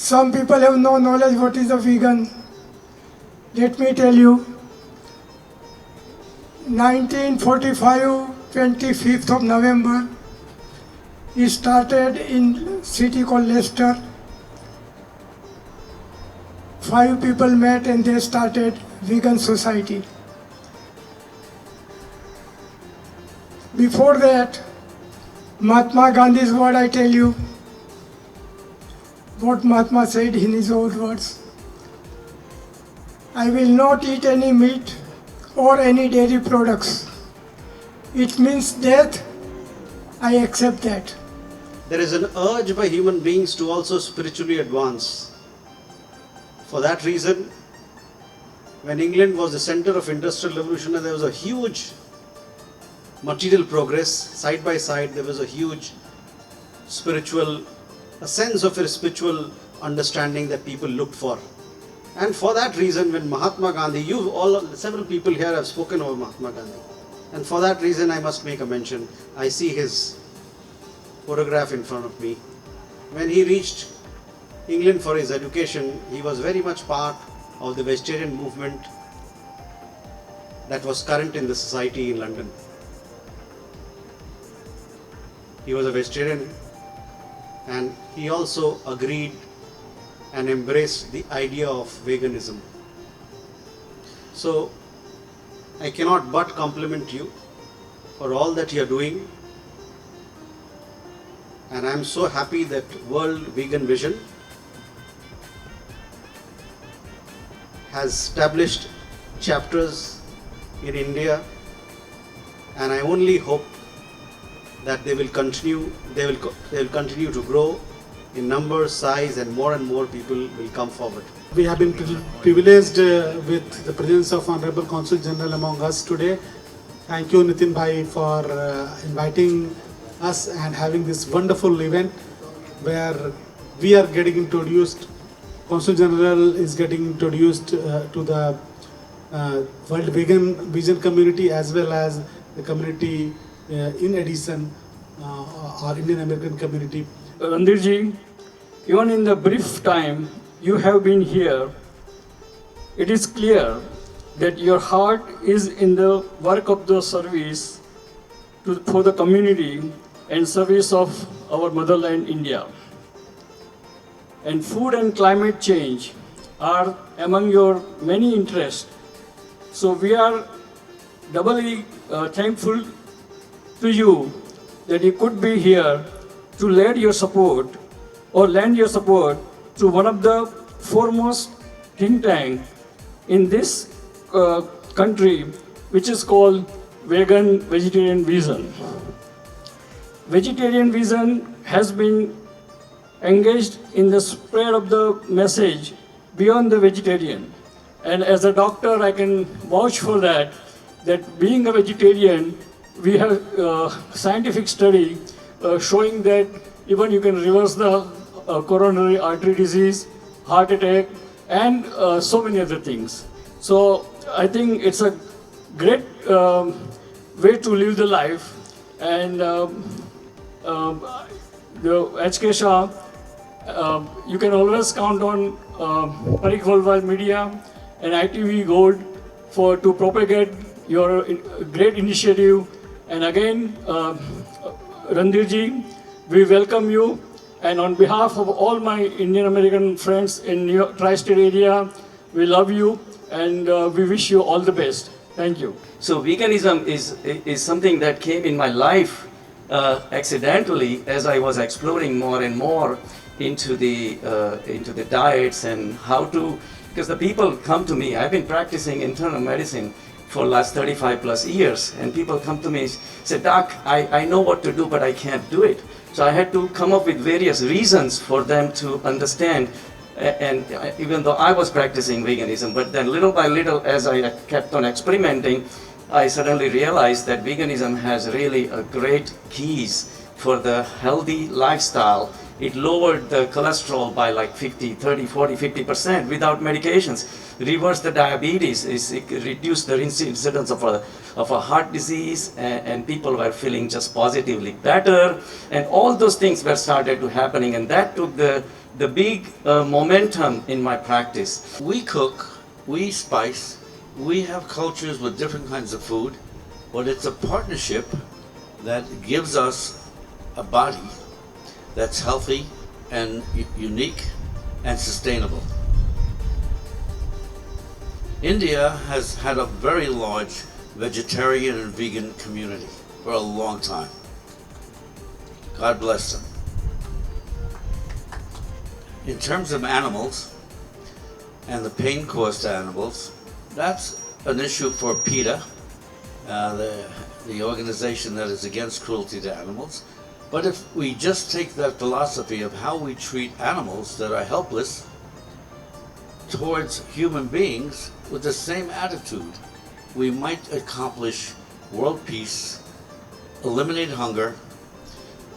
Some people have no knowledge what is a vegan. Let me tell you, 1945, 25th of November, it started in city called Leicester. 5 people met and they started vegan society. Before that, Mahatma Gandhi's word I tell you, what Mahatma said in his own words. I will not eat any meat or any dairy products. It means death. I accept that. There is an urge by human beings to also spiritually advance. For that reason, when England was the center of industrial revolution and there was a huge material progress, side by side there was a huge a sense of a spiritual understanding that people looked for. And for that reason, when Mahatma Gandhi, several people here have spoken over Mahatma Gandhi. And for that reason, I must make a mention. I see his photograph in front of me. When he reached England for his education, he was very much part of the vegetarian movement that was current in the society in London. He was a vegetarian and he also agreed and embraced the idea of veganism. So I cannot but compliment you for all that you are doing, and I am so happy that World Vegan Vision has established chapters in India, and I only hope that they will continue to grow in number, size, and more people will come forward. We have been privileged with the presence of Honorable Consul General among us today. Thank you, Nitin Bhai, for inviting us and having this wonderful event where we are getting introduced. Consul General is getting introduced to the World Vegan Vision community as well as the community in addition, our Indian American community. Randirji, even in the brief time you have been here, it is clear that your heart is in the work of the service for the community and service of our motherland India. And food and climate change are among your many interests. So we are doubly thankful to you that you could be here to lend your support to one of the foremost think tank in this country, which is called Vegetarian Vision. Vegetarian Vision has been engaged in the spread of the message beyond the vegetarian. And as a doctor, I can vouch for that being a vegetarian, we have scientific study showing that even you can reverse the coronary artery disease, heart attack, and so many other things. So I think it's a great way to live the life. And the HK Shah, you can always count on Parikh Worldwide Media and ITV Gold to propagate your great initiative. And again, Randirji, we welcome you, and on behalf of all my Indian American friends in New York tri-state area, we love you and we wish you all the best. Thank you. So veganism is something that came in my life accidentally as I was exploring more and more into the diets and how to, because the people come to me. I've been practicing internal medicine for last 35 plus years, and people come to me, say, Doc, I know what to do, but I can't do it. So I had to come up with various reasons for them to understand, and even though I was practicing veganism, but then little by little, as I kept on experimenting, I suddenly realized that veganism has really a great keys for the healthy lifestyle. It lowered the cholesterol by like 50, 30, 40, 50% without medications. Reversed the diabetes, it reduced the incidence of a heart disease, and people were feeling just positively better. And all those things were started to happening, and that took the the big momentum in my practice. We cook, we spice, we have cultures with different kinds of food, but it's a partnership that gives us a body that's healthy and unique and sustainable. India has had a very large vegetarian and vegan community for a long time. God bless them. In terms of animals and the pain caused to animals, that's an issue for PETA, the organization that is against cruelty to animals. But if we just take that philosophy of how we treat animals that are helpless towards human beings with the same attitude, we might accomplish world peace, eliminate hunger,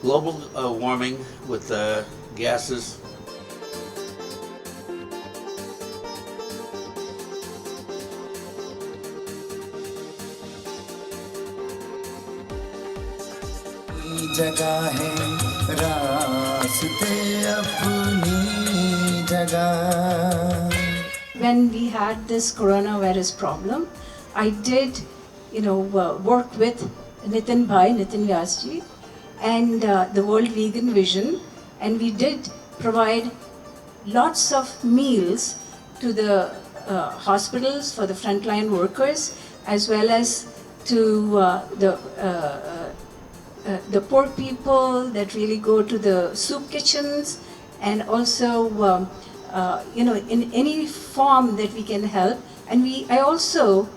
global warming with gases. जगह है रास्ते अपनी जगह. When we had this coronavirus problem, I did, work with Nitin Vyas ji, and the World Vegan Vision, and we did provide lots of meals to the hospitals for the frontline workers, as well as to the poor people that really go to the soup kitchens, and also in any form that we can help. And I also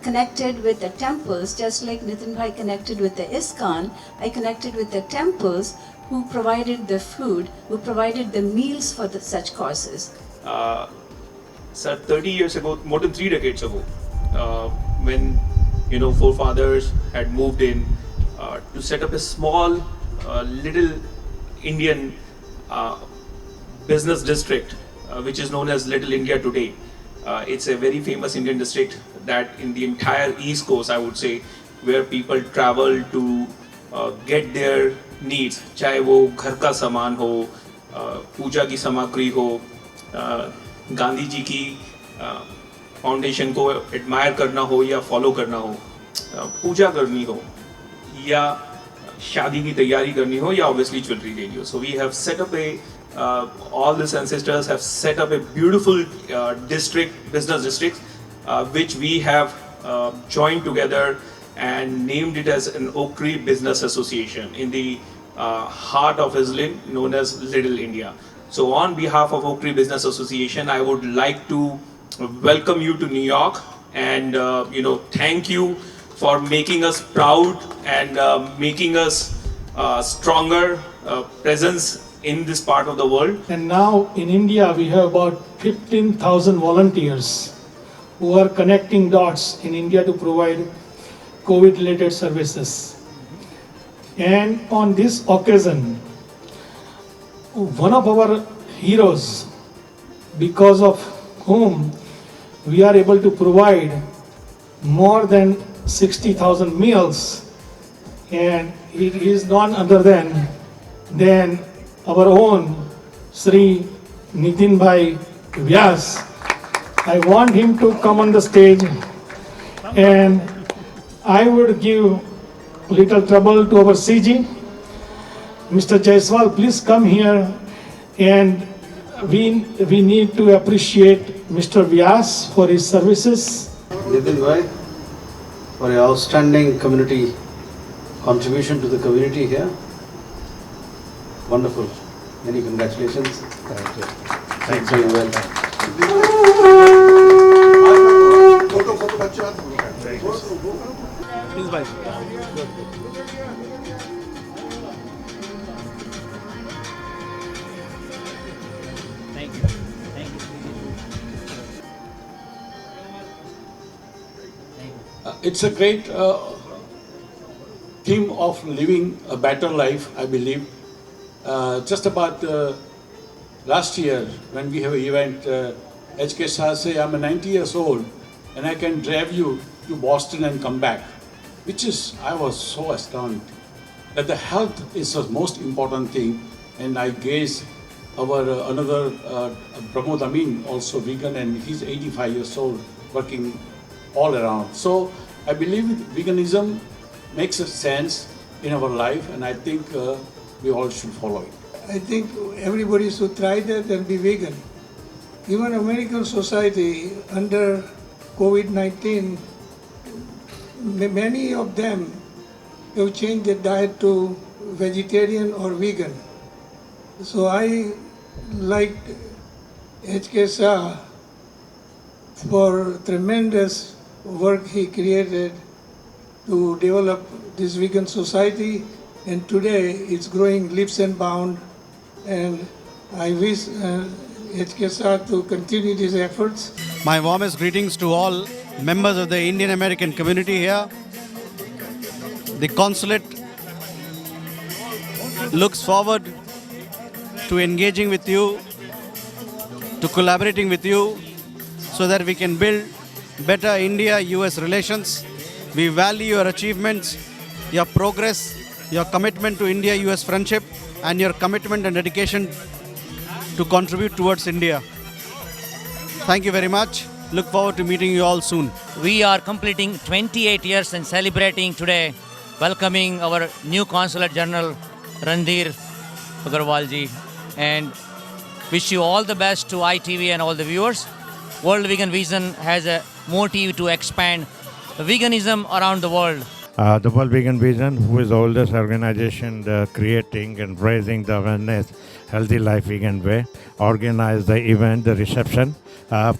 connected with the temples, just like Nitin Bhai connected with the ISKCON. I connected with the temples who provided the food, who provided the meals for such causes. Sir, 30 years ago, more than 3 decades ago, when forefathers had moved in to set up a small little Indian business district, which is known as Little India today. It's a very famous Indian district that in the entire East Coast, I would say, where people travel to get their needs, चाहे वो घर का सामान हो, पूजा की सामग्री हो, गांधी जी की फाउंडेशन को एडमायर करना हो या फॉलो करना हो, पूजा करनी हो या शादी की तैयारी करनी हो या obviously jewelry लेनी हो. So we have set up all these ancestors have set up a beautiful business district, which we have joined together and named it as an Oak Tree Business Association in the heart of Islin, known as Little India. So on behalf of Oak Tree Business Association, I would like to welcome you to New York and thank you for making us proud and making us stronger presence in this part of the world. And now in India we have about 15,000 volunteers who are connecting dots in India to provide COVID related services. And on this occasion, one of our heroes, because of whom we are able to provide more than 60,000 meals, and it is none other than our own Sri Nitin Bhai Vyas. I want him to come on the stage, and I would give little trouble to our CG. Mr. Jaiswal, please come here, and we need to appreciate Mr. Vyas for his services. Nitin Bhai, for your outstanding community contribution to the community here. Wonderful. Many congratulations. Thank you. Thanks very well. It's a great theme of living a better life, I believe. Just about last year, when we have an event, HK Shah say, I'm 90 years old and I can drive you to Boston and come back, I was so astounded that the health is the most important thing, and I guess our another Pramod Amin, also vegan, and he's 85 years old, working all around. So I believe veganism makes a sense in our life, and I think we all should follow it. I think everybody should try that and be vegan. Even American society under COVID-19, many of them have changed their diet to vegetarian or vegan. So I like H.K. Shah for tremendous work he created to develop this vegan society, and today it's growing leaps and bounds, and I wish H.K. Shah to continue these efforts. My warmest greetings to all members of the Indian American community here. The consulate looks forward to engaging with you, to collaborating with you, so that we can build better India-US relations. We value your achievements, your progress, your commitment to India-US friendship, and your commitment and dedication to contribute towards India. Thank you very much. Look forward to meeting you all soon. We are completing 28 years and celebrating today, welcoming our new Consulate General Randhir Agarwal ji, and wish you all the best to ITV and all the viewers. World Vegan Vision has a motive to expand veganism around the world. The World Vegan Vision, who is the oldest organization creating and raising the awareness, Healthy Life Vegan Way, organized the event, the reception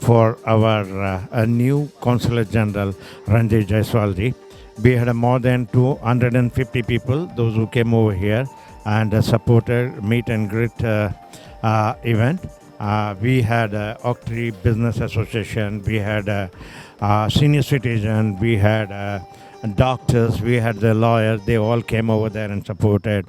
for our new Consulate General, Ranjit Jaiswal ji. We had more than 250 people, those who came over here and supported meet and greet event. We had Oak Tree Business Association, we had senior citizen, we had doctors, we had the lawyers, they all came over there and supported.